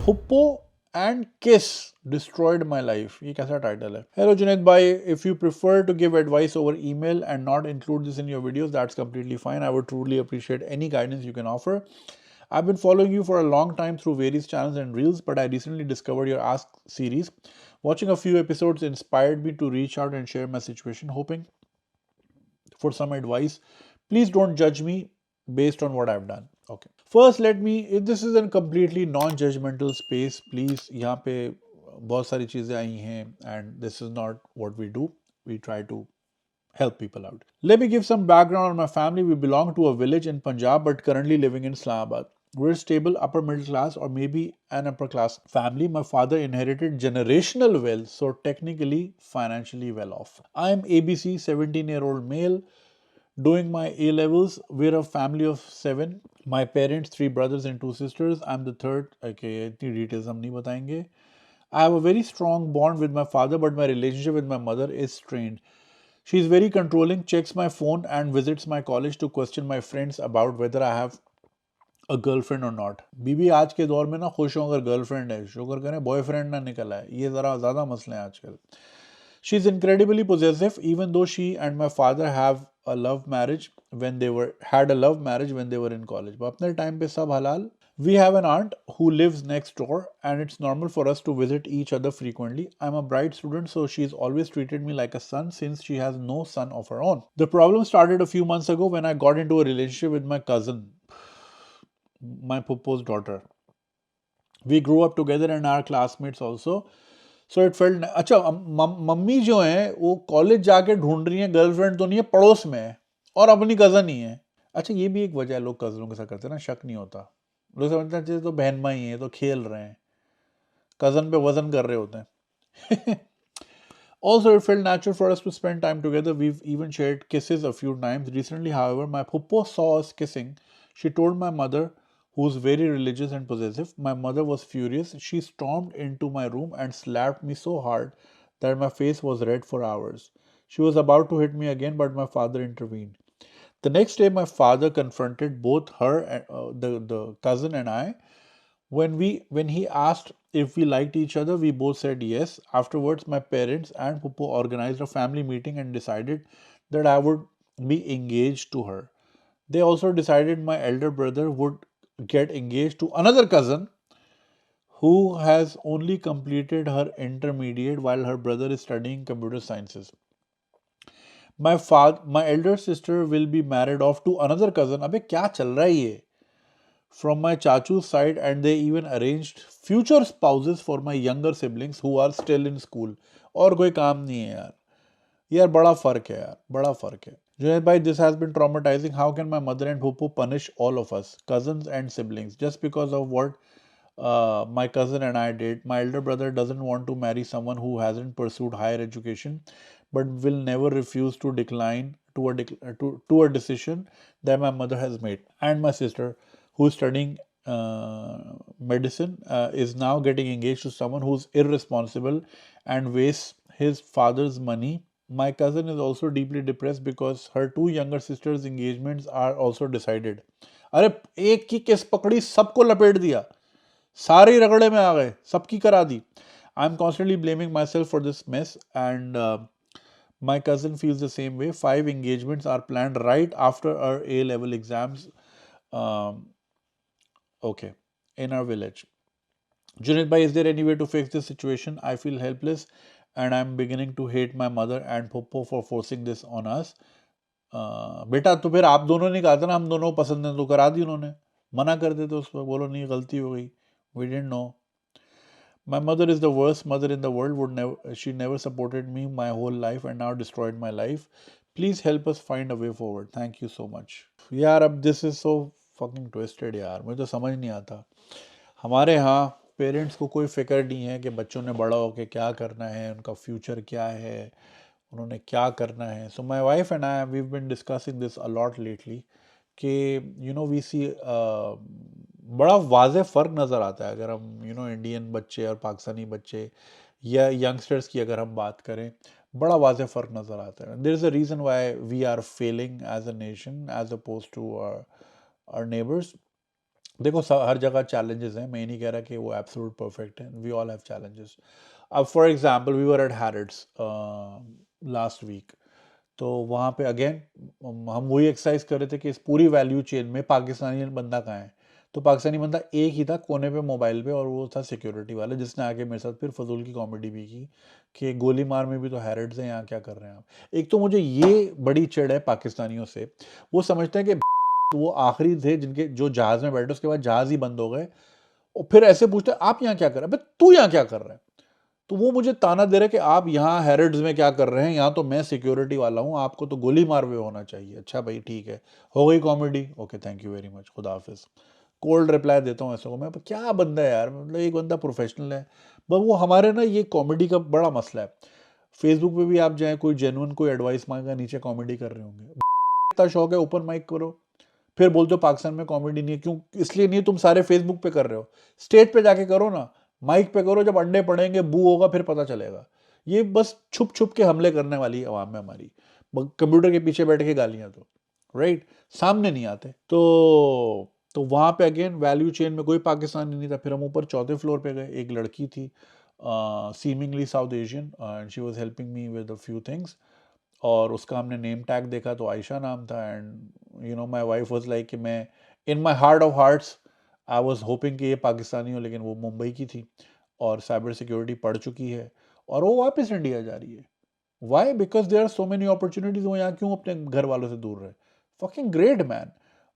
फुप्पो and kiss destroyed my life. ये कैसा title है? Hello Junaid bhai, if you prefer to give advice over email and not include this in your videos, that's completely fine. I would truly appreciate any guidance you can offer. I've been following you for a long time through various channels and reels, but I recently discovered your Ask series. Watching a few episodes inspired me to reach out and share my situation, hoping for some advice. Please don't judge me based on what I've done. Okay. First, let me, if this is a completely non-judgmental space, please, यहाँ पे बहुत सारी चीज़ें आई हैं and this is not what we do. We try to help people out. Let me give some background on my family. We belong to a village in Punjab but currently living in Islamabad. We're stable upper middle class or maybe an upper class family. My father inherited generational wealth, so technically financially well off. I am ABC, 17-year-old male, doing my A levels. We're a family of 7. My parents, 3 brothers and 2 sisters. I'm the third. Okay, इतनी details हम नहीं बताएंगे. I have a very strong bond with my father, but my relationship with my mother is strained. She is very controlling, checks my phone, and visits my college to question my friends about whether I have a girlfriend or not. बीबी आज के दौर में ना खुश हो अगर girlfriend है, शुक्र करें बॉयफ्रेंड ना निकला है. ये ज़रा ज़्यादा मसले हैं आजकल. She is incredibly possessive, even though she and my father have a love marriage when they were had a love marriage when they were in college. But अपने time पे सब halal. We have an aunt who lives next door, and it's normal for us to visit each other frequently. I'm a bright student, so she's always treated me like a son since she has no son of her own. The problem started a few months ago when I got into a relationship with my cousin, my puppo's daughter. We grew up together and our classmates also. So it felt अच्छा mummy जो है वो college जाके ढूंढ रही है, girlfriend तो नहीं है, पड़ोस में है और अपनी कज़न ही है. अच्छा ये भी एक वजह है लोग कज़नों के साथ करते हैं ना, शक नहीं होता. लोग समझते हैं तो बहन भाई हैं तो खेल रहे हैं, कज़न पे वजन कर रहे होते हैं. Also, it felt natural for us to spend time together. We've even shared kisses a few times. Recently, however, my puppo saw us kissing. She told my mother, who's very religious and possessive. My mother was furious. She stormed into my room and slapped me so hard that my face was red for hours. She was about to hit me again, but my father intervened. The next day, my father confronted both her and the cousin and I. When he asked if we liked each other, we both said yes. Afterwards, my parents and Pupu organized a family meeting and decided that I would be engaged to her. They also decided my elder brother would get engaged to another cousin who has only completed her intermediate while her brother is studying computer sciences. My elder sister will be married off to another cousin. अबे क्या चल रहा है ये? From my chachu's side, and they even arranged future spouses for my younger siblings who are still in school. और कोई काम नहीं है यार. यार बड़ा फर्क है यार, बड़ा फर्क है. Junaid bhai, this has been traumatizing. How can my mother and Puppu punish all of us, cousins and siblings, just because of what my cousin and I did? My elder brother doesn't want to marry someone who hasn't pursued higher education, but will never refuse to decline to a decision that my mother has made. And my sister, who is studying medicine, is now getting engaged to someone who's irresponsible and wastes his father's money. My cousin is also deeply depressed because her 2 younger sisters' engagements are also decided. अरे एक की case पकड़ी, सबको लपेट दिया, सारे रगड़े में आ गए, सबकी करा दी. I'm constantly blaming myself for this mess, and my cousin feels the same way. 5 engagements are planned right after our A level exams. Um, okay, in our village. Junaid bhai, is there any way to fix this situation? I feel helpless and I'm beginning to hate my mother and Popo for forcing this on us. बेटा तो फिर आप दोनों ने कहा था ना हम दोनों पसंद हैं, तो करा दी उन्होंने. मना कर देते उस पर, बोलो नहीं गलती हो गई, we didn't know. My mother is the worst mother in the world. She never supported me my whole life and now destroyed my life. Please help us find a way forward. Thank you so much. यार अब this is so fucking twisted यार, मुझे तो समझ नहीं आता. हमारे यहाँ पेरेंट्स को कोई फिक्र नहीं है कि बच्चों ने बड़ा होकर क्या करना है, उनका फ्यूचर क्या है, उन्होंने क्या करना है. So my wife and I we been discussing this a lot lately कि वी सी बड़ा वाज़ेह फ़र्क नज़र आता है अगर हम इंडियन बच्चे और पाकिस्तानी बच्चे या यंगस्टर्स की अगर हम बात करें, बड़ा वाज़ेह फ़र्क नज़र आता है. There is a reason why we are failing as a nation as oppose to our neighbours. देखो हर जगह चैलेंजेस हैं, मैं ये नहीं कह रहा कि वो एब्सोल्यूट परफेक्ट है, वी ऑल हैव चैलेंजेस। अब for example we were at Harrods last week, तो वहाँ पे अगेन हम वही एक्सरसाइज कर रहे थे कि इस पूरी वैल्यू चेन में पाकिस्तानी बंदा कहाँ है। तो पाकिस्तानी बंदा एक ही था कोने पे मोबाइल पे, और वो था सिक्योरिटी वाला, जिसने आके मेरे साथ फिर फजूल की कॉमेडी भी की कि गोली मार में भी तो हैरिट्स हैं, यहाँ क्या कर रहे हैं आप। एक तो मुझे ये बड़ी चिढ़ है पाकिस्तानियों से, वो समझते हैं कि तो वो आखिरी थे जिनके जो जहाज में बैठे, उसके बाद जहाज ही बंद हो गए, और फिर ऐसे पूछते हैं आप यहाँ क्या कर रहे हैं, तू यहाँ क्या कर रहा है। तो वो मुझे ताना दे रहे हैं कि आप यहाँ हैरिड्स में क्या कर रहे हैं, यहाँ तो मैं सिक्योरिटी वाला हूँ, आपको तो गोली मार हुए होना चाहिए। अच्छा भाई ठीक है, हो गई comedy, okay thank you very much, खुदा हाफिज। कोल्ड रिप्लाई देता हूँ ऐसे को मैं, क्या बंदा है यार, मतलब एक बंदा प्रोफेशनल है। बस वो हमारे ना ये कॉमेडी का बड़ा मसला है। फेसबुक पे भी आप जाए, कोई जेन्युइन कोई एडवाइस मांगा, नीचे कॉमेडी कर रहे होंगे। इतना शौक है ओपन माइक करो, फिर बोलते हो पाकिस्तान में कॉमेडी नहीं है। क्यों? इसलिए नहीं है तुम सारे फेसबुक पे कर रहे हो, स्टेज पे जाके करो ना, माइक पे करो, जब अंडे पड़ेंगे बू होगा फिर पता चलेगा। ये बस छुप छुप के हमले करने वाली आवाम है हमारी, कंप्यूटर के पीछे बैठ के गालियां तो राइट, सामने नहीं आते। तो वहां पे अगेन वैल्यू चेन में कोई पाकिस्तानी नहीं था। फिर हम ऊपर चौथे फ्लोर पे गए, एक लड़की थी seemingly south Asian, and she was helping me with a few things, और उसका हमने नेम टैग देखा तो आयशा नाम था। And you know my wife was like कि मैं in my heart of hearts I was hopping कि ये पाकिस्तानी हो, लेकिन वो मुंबई की थी और साइबर सिक्योरिटी पढ़ चुकी है, और वो वापस इंडिया जा रही है। Why? Because there are so many opportunities, वो यहाँ क्यों अपने घर वालों से दूर रहे। Fucking great man.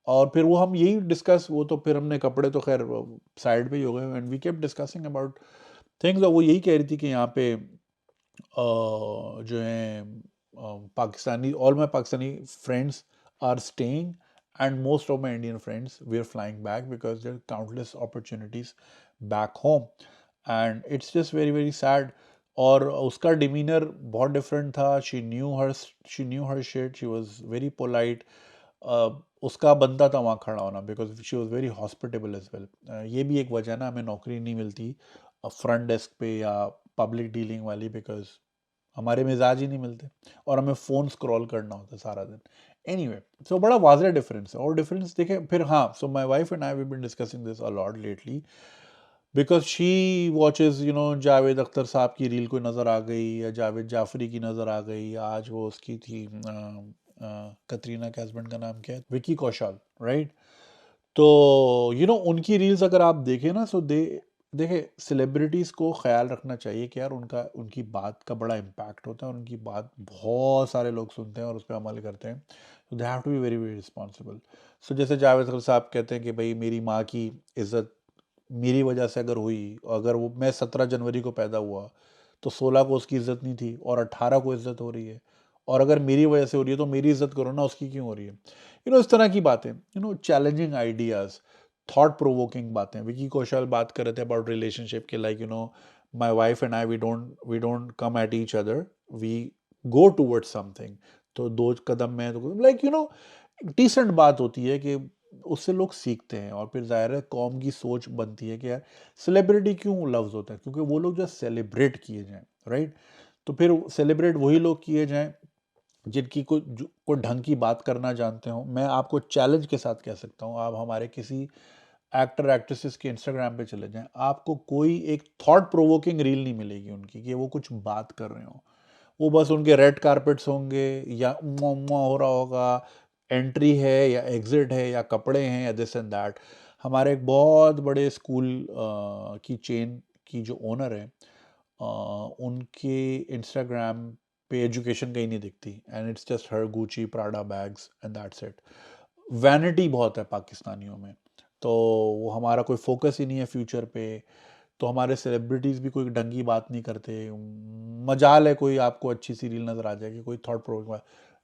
और फिर वो हम यही डिस्कस, वो तो फिर हमने कपड़े तो खैर साइड पे ही हो गए, and we kept discussing about things. वो यही कह रही थी कि यहाँ पे जो है Pakistani, all my Pakistani friends are staying, and most of my Indian friends we are flying back because there countless opportunities back home, and it's just very very sad. और उसका डिमीनर बहुत डिफरेंट था, she knew her shit, she was very polite. उसका बनता था वहाँ खड़ा होना, because she was very hospitable as well. ये भी एक वजह ना हमें नौकरी नहीं मिलती फ्रंट डेस्क पे या पब्लिक डीलिंग वाली, बिकॉज हमारे मिजाज ही नहीं मिलते, और हमें फ़ोन स्क्रॉल करना होता है सारा दिन। एनीवे, सो बड़ा वाज़ह डिफरेंस है। और डिफरेंस देखें फिर, हाँ, so my wife and I we been discussing this a lot lately, because she watches Javed Akhtar साहब की रील कोई नज़र आ गई, या जावेद जाफरी की नज़र आ गई, आज वो उसकी थी कतरीना के हस्बैंड का नाम क्या है, विकी कौशल, राइट। तो उनकी रील्स अगर आप देखें ना, सो देखे सेलिब्रिटीज़ को ख्याल रखना चाहिए कि यार उनकी बात का बड़ा इम्पैक्ट होता है, और उनकी बात बहुत सारे लोग सुनते हैं और उस पर अमल करते हैं। तो they have to be very very responsible. So जैसे जावेद अख्तर साहब कहते हैं कि भाई मेरी माँ की इज्जत मेरी वजह से अगर हुई, अगर वो मैं 17 जनवरी को पैदा हुआ तो 16 को उसकी इज्जत नहीं थी, और 18 को इज्जत हो रही है, और अगर मेरी वजह से हो रही है तो मेरी इज्जत करो ना, उसकी क्यों हो रही है। इस तरह की बातें, चैलेंजिंग आइडियाज़, थॉट प्रोवोकिंग बातें। विकी कौशल बात कर रहे थे अबाउट रिलेशनशिप के, like my wife and I, we don't come at each other, we go towards something. तो 2 कदम में तो लाइक डिसेंट बात होती है कि उससे लोग सीखते हैं, और फिर ज़ाहिर है कौम की सोच बनती है कि यार सेलिब्रिटी क्यों लफ्ज़ होता है, क्योंकि वो लोग जो सेलिब्रेट किए जाएं, राइट। तो फिर सेलिब्रेट वही लोग किए जाएं जिनकी कोई ढंग की बात करना जानते हो। मैं आपको चैलेंज के साथ कह सकता हूँ, आप हमारे किसी एक्टर एक्ट्रेसेस के इंस्टाग्राम पे चले जाएं, आपको कोई एक थॉट प्रोवोकिंग रील नहीं मिलेगी उनकी कि वो कुछ बात कर रहे हो। वो बस उनके रेड कारपेट्स होंगे, या मुआ मुआ हो रहा होगा, एंट्री है या एग्जिट है या कपड़े हैं या दिस एंड दैट। हमारे एक बहुत बड़े स्कूल की चेन की जो ओनर है, उनके इंस्टाग्राम पे एजुकेशन कहीं नहीं दिखती, and it's just her Gucci Prada bags and that's it. Vanity बहुत है पाकिस्तानियों में, तो वो हमारा कोई फोकस ही नहीं है फ्यूचर पे। तो हमारे सेलिब्रिटीज़ भी कोई ढंग की बात नहीं करते। मजाल है कोई आपको अच्छी सी रील नज़र आ जाएगी, कोई थॉट प्रोवोकिंग,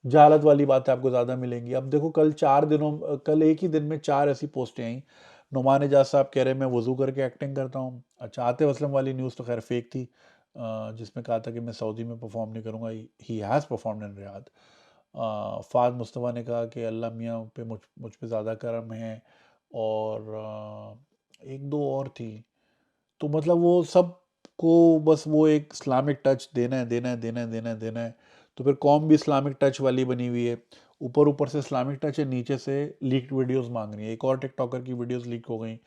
जहालत वाली बातें आपको ज़्यादा मिलेंगी। अब देखो कल एक ही दिन में 4 ऐसी पोस्टें आई। नुमान एजाज साहब कह रहे हैं मैं वज़ू करके एक्टिंग करता हूँ। अच्छा, आतिफ असलम वाली न्यूज़ तो खैर फेक थी, जिसमें कहा था कि मैं सऊदी में परफॉर्म नहीं करूँगा, he has perform in Riyadh. Fahad Mustafa ने कहा कि अल्लाह मियाँ पे मुझ पे ज़्यादा करम है, और एक दो और थी। तो मतलब वो सब को बस वो एक इस्लामिक टच देना है, देना है, देना है, देना है, देना है। तो फिर कौम भी इस्लामिक टच वाली बनी हुई है। ऊपर ऊपर से इस्लामिक टच है, नीचे से लीक्ड वीडियोस मांग रही है। एक और टिकटॉकर की वीडियोस लीक हो गई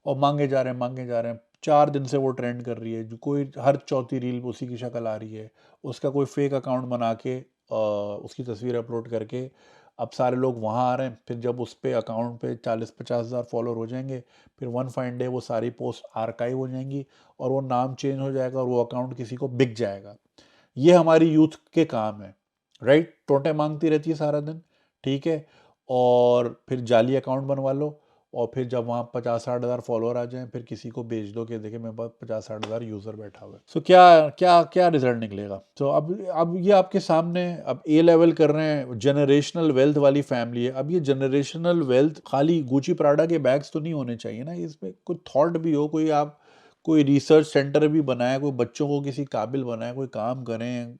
और मांगे जा रहे हैं, मांगे जा रहे हैं। 4 दिन से वो ट्रेंड कर रही है, जो कोई हर चौथी रील उसी की शक्ल आ रही है। उसका कोई फेक अकाउंट बना के उसकी तस्वीर अपलोड करके अब सारे लोग वहाँ आ रहे हैं। फिर जब उस पे अकाउंट पे 40-50 हज़ार फॉलोअर हो जाएंगे, फिर वन फाइन डे वो सारी पोस्ट आर्काइव हो जाएंगी और वो नाम चेंज हो जाएगा और वो अकाउंट किसी को बिक जाएगा। ये हमारी यूथ के काम है, राइट। टोटे मांगती रहती है सारा दिन, ठीक है। और फिर जाली अकाउंट बनवा लो और फिर जब वहाँ 50-60 हज़ार फॉलोअर आ जाएं, फिर किसी को बेच दो कि देखिए मेरे पास 50-60 हज़ार यूज़र बैठा हुआ है। सो क्या क्या क्या रिजल्ट निकलेगा? तो अब ये आपके सामने, अब ए लेवल कर रहे हैं, जनरेशनल वेल्थ वाली फैमिली है। अब ये जनरेशनल वेल्थ खाली गुची प्राडा के बैग्स तो नहीं होने चाहिए ना, इसमें कोई थॉट भी हो, कोई आप कोई रिसर्च सेंटर भी बनाए, कोई बच्चों को किसी काबिल बनाए, कोई काम करें।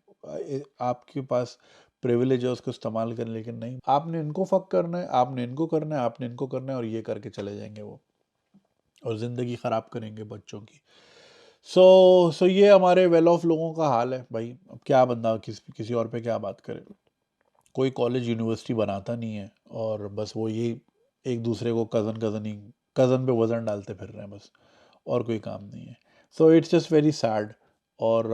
आपके पास प्रिविलेज है उसको इस्तेमाल करें, लेकिन नहीं, आपने इनको फक करना है, आपने इनको करना है, आपने इनको करना है और ये करके चले जाएंगे वो, और ज़िंदगी ख़राब करेंगे बच्चों की। सो ये हमारे वेल ऑफ लोगों का हाल है भाई। अब क्या बंदा किसी और पे क्या बात करे। कोई कॉलेज यूनिवर्सिटी बनाता नहीं है और बस वो ये एक दूसरे को कज़न पे वज़न डालते फिर रहे हैं बस, और कोई काम नहीं है। So it's just very sad. और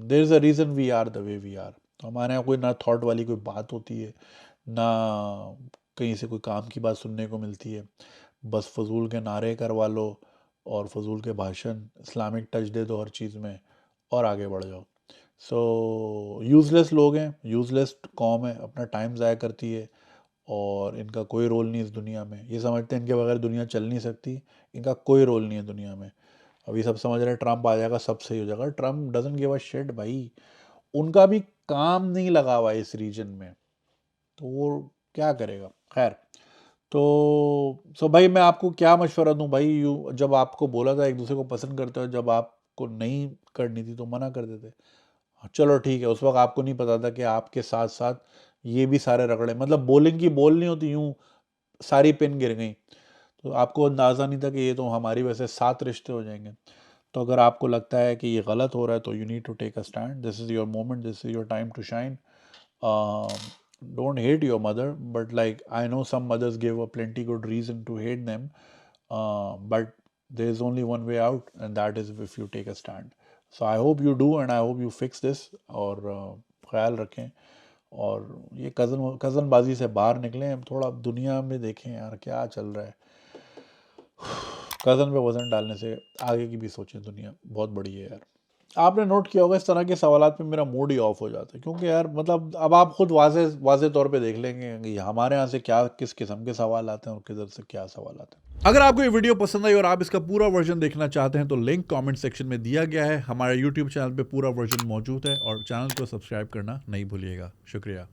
there is a reason we are the way we are. तो हमारे यहाँ कोई ना थॉट वाली कोई बात होती है, ना कहीं से कोई काम की बात सुनने को मिलती है। बस फजूल के नारे करवा लो और फजूल के भाषण, इस्लामिक टच दे दो हर चीज़ में और आगे बढ़ जाओ। सो यूज़लेस लोग हैं, यूज़लेस कौम है, अपना टाइम ज़ाया करती है और इनका कोई रोल नहीं इस दुनिया में। ये समझते हैं इनके बगैर दुनिया चल नहीं सकती, इनका कोई रोल नहीं है दुनिया में। अभी सब समझ रहे हैं ट्रम्प आ जाएगा सब सही हो जाएगा। Trump doesn't give a shit भाई, उनका भी काम नहीं लगा हुआ है इस रीजन में, तो वो क्या करेगा। खैर, तो भाई मैं आपको क्या मशवरा दूं भाई, जब आपको बोला था एक दूसरे को पसंद करते हो, जब आपको नहीं करनी थी तो मना कर देते। चलो ठीक है, उस वक्त आपको नहीं पता था कि आपके साथ साथ ये भी सारे रगड़े, मतलब बॉलिंग की बॉल नहीं होती, यूं सारी पिन गिर गई, तो आपको अंदाज़ा नहीं था कि ये तो हमारी वजह से 7 रिश्ते हो जाएंगे। तो अगर आपको लगता है कि ये गलत हो रहा है तो you need to take a stand. This is your moment, this is your time to shine. Don't hate your mother, but like I know some mothers give a plenty good reason to hate them. But there is only one way out, and that is if you take a stand. So I hope you do, and I hope you fix this. और ख्याल रखें और ये cousin बाजी से बाहर निकलें, थोड़ा दुनिया में देखें यार क्या चल रहा है। कज़न पे वज़न डालने से आगे की भी सोचें, दुनिया बहुत बड़ी है यार। आपने नोट किया होगा इस तरह के सवालात पे मेरा मूड ही ऑफ हो जाता है, क्योंकि यार मतलब अब आप खुद वाज़े तौर पे देख लेंगे कि हमारे यहाँ से क्या किस किस्म के सवाल आते हैं और किधर से क्या सवाल आते हैं। अगर आपको ये वीडियो पसंद आई और आप इसका पूरा वर्जन देखना चाहते हैं तो लिंक कमेंट सेक्शन में दिया गया है। हमारे यूट्यूब चैनल पे पूरा वर्जन मौजूद है और चैनल को सब्सक्राइब करना नहीं भूलिएगा। शुक्रिया।